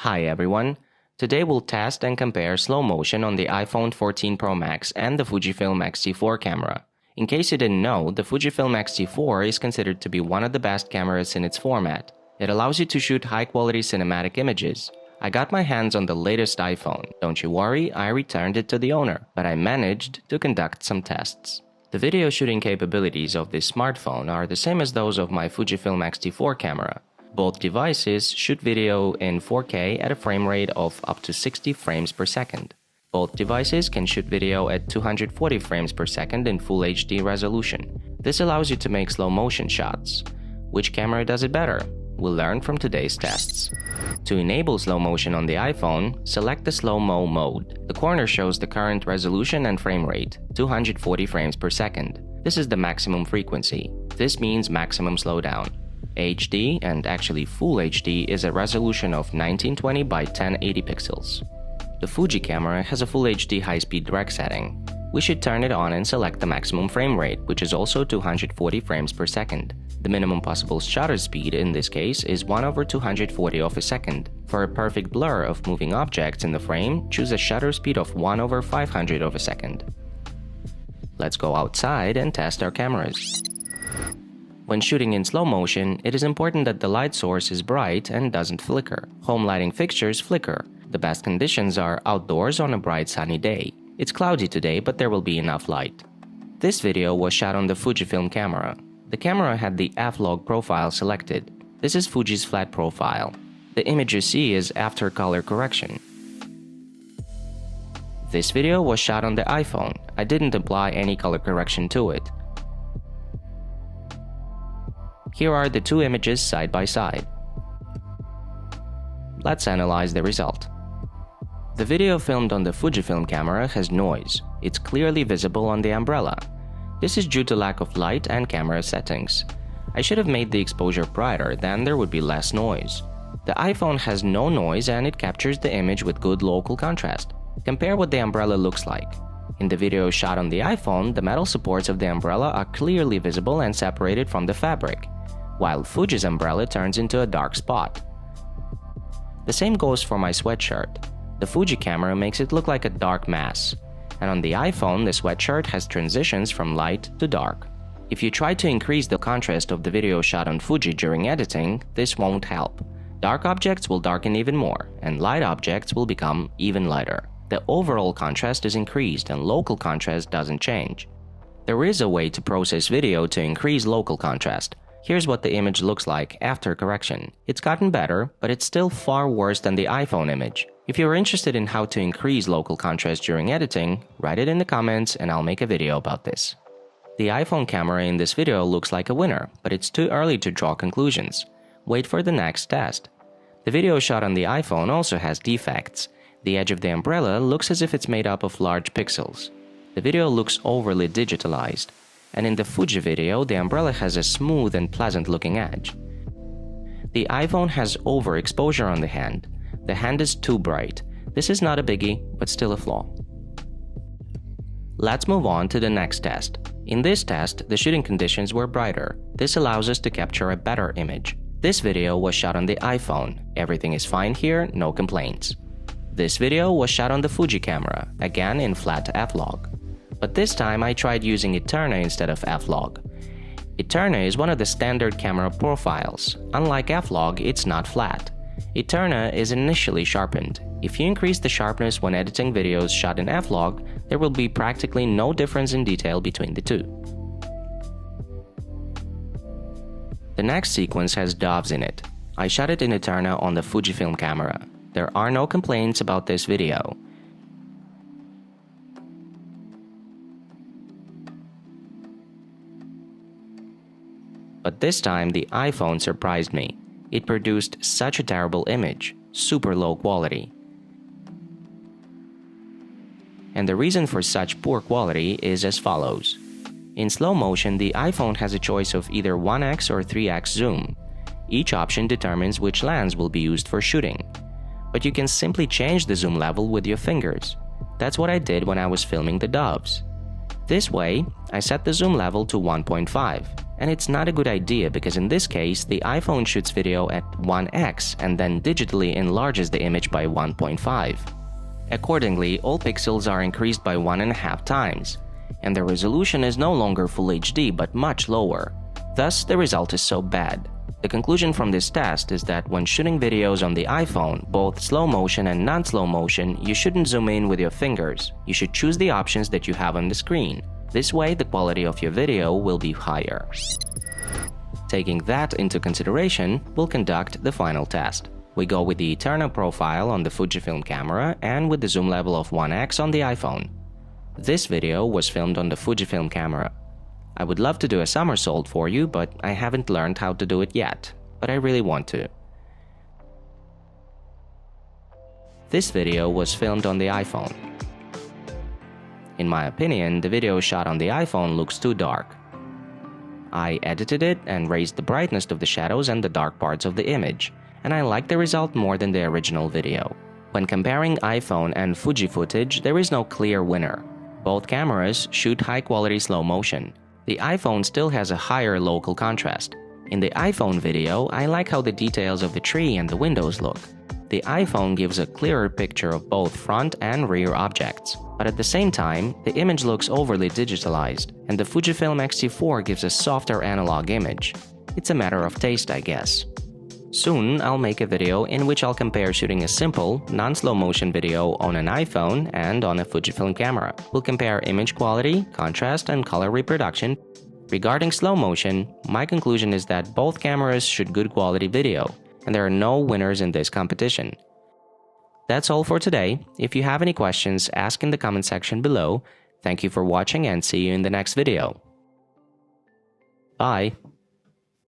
Hi everyone, today we'll test and compare slow motion on the iPhone 14 Pro Max and the FUJIFILM X-T4 camera. In case you didn't know, the FUJIFILM X-T4 is considered to be one of the best cameras in its format. It allows you to shoot high-quality cinematic images. I got my hands on the latest iPhone. Don't you worry, I returned it to the owner, but I managed to conduct some tests. The video shooting capabilities of this smartphone are the same as those of my FUJIFILM X-T4 camera. Both devices shoot video in 4K at a frame rate of up to 60 frames per second. Both devices can shoot video at 240 frames per second in Full HD resolution. This allows you to make slow motion shots. Which camera does it better? We'll learn from today's tests. To enable slow motion on the iPhone, select the slow-mo mode. The corner shows the current resolution and frame rate, 240 frames per second. This is the maximum frequency. This means maximum slowdown. HD, and actually Full HD, is a resolution of 1920 by 1080 pixels. The Fuji camera has a Full HD high-speed direct setting. We should turn it on and select the maximum frame rate, which is also 240 frames per second. The minimum possible shutter speed in this case is 1/240 of a second. For a perfect blur of moving objects in the frame, choose a shutter speed of 1/500 of a second. Let's go outside and test our cameras. When shooting in slow motion, it is important that the light source is bright and doesn't flicker. Home lighting fixtures flicker. The best conditions are outdoors on a bright sunny day. It's cloudy today, but there will be enough light. This video was shot on the Fujifilm camera. The camera had the f-log profile selected. This is Fuji's flat profile. The image you see is after color correction. This video was shot on the iPhone. I didn't apply any color correction to it. Here are the two images side by side. Let's analyze the result. The video filmed on the Fujifilm camera has noise. It's clearly visible on the umbrella. This is due to lack of light and camera settings. I should have made the exposure brighter, then there would be less noise. The iPhone has no noise and it captures the image with good local contrast. Compare what the umbrella looks like. In the video shot on the iPhone, the metal supports of the umbrella are clearly visible and separated from the fabric, while Fuji's umbrella turns into a dark spot. The same goes for my sweatshirt. The Fuji camera makes it look like a dark mass, and on the iPhone the sweatshirt has transitions from light to dark. If you try to increase the contrast of the video shot on Fuji during editing, this won't help. Dark objects will darken even more, and light objects will become even lighter. The overall contrast is increased and local contrast doesn't change. There is a way to process video to increase local contrast. Here's what the image looks like after correction. It's gotten better, but it's still far worse than the iPhone image. If you're interested in how to increase local contrast during editing, write it in the comments and I'll make a video about this. The iPhone camera in this video looks like a winner, but it's too early to draw conclusions. Wait for the next test. The video shot on the iPhone also has defects. The edge of the umbrella looks as if it's made up of large pixels. The video looks overly digitalized. And in the Fuji video, the umbrella has a smooth and pleasant looking edge. The iPhone has overexposure on the hand. The hand is too bright. This is not a biggie, but still a flaw. Let's move on to the next test. In this test, the shooting conditions were brighter. This allows us to capture a better image. This video was shot on the iPhone. Everything is fine here, no complaints. This video was shot on the Fuji camera, again in flat f-log. But this time I tried using Eterna instead of f-log. Eterna is one of the standard camera profiles. Unlike f-log, it's not flat. Eterna is initially sharpened. If you increase the sharpness when editing videos shot in f-log, there will be practically no difference in detail between the two. The next sequence has doves in it. I shot it in Eterna on the Fujifilm camera. There are no complaints about this video. But this time the iPhone surprised me. It produced such a terrible image, super low quality. And the reason for such poor quality is as follows. In slow motion, the iPhone has a choice of either 1x or 3x zoom. Each option determines which lens will be used for shooting. But you can simply change the zoom level with your fingers. That's what I did when I was filming the doves. This way, I set the zoom level to 1.5, and it's not a good idea because in this case, the iPhone shoots video at 1x and then digitally enlarges the image by 1.5. Accordingly, all pixels are increased by 1.5 times, and the resolution is no longer Full HD but much lower. Thus, the result is so bad. The conclusion from this test is that when shooting videos on the iPhone, both slow motion and non-slow motion, you shouldn't zoom in with your fingers. You should choose the options that you have on the screen. This way, the quality of your video will be higher. Taking that into consideration, we'll conduct the final test. We go with the Eternal profile on the Fujifilm camera and with the zoom level of 1x on the iPhone. This video was filmed on the Fujifilm camera. I would love to do a somersault for you, but I haven't learned how to do it yet, but I really want to. This video was filmed on the iPhone. In my opinion, the video shot on the iPhone looks too dark. I edited it and raised the brightness of the shadows and the dark parts of the image, and I like the result more than the original video. When comparing iPhone and Fuji footage, there is no clear winner. Both cameras shoot high-quality slow motion. The iPhone still has a higher local contrast. In the iPhone video, I like how the details of the tree and the windows look. The iPhone gives a clearer picture of both front and rear objects, but at the same time, the image looks overly digitalized, and the Fujifilm X-T4 gives a softer analog image. It's a matter of taste, I guess. Soon, I'll make a video in which I'll compare shooting a simple, non-slow motion video on an iPhone and on a Fujifilm camera. We'll compare image quality, contrast, and color reproduction. Regarding slow motion, my conclusion is that both cameras shoot good quality video, and there are no winners in this competition. That's all for today. If you have any questions, ask in the comment section below. Thank you for watching and see you in the next video. Bye!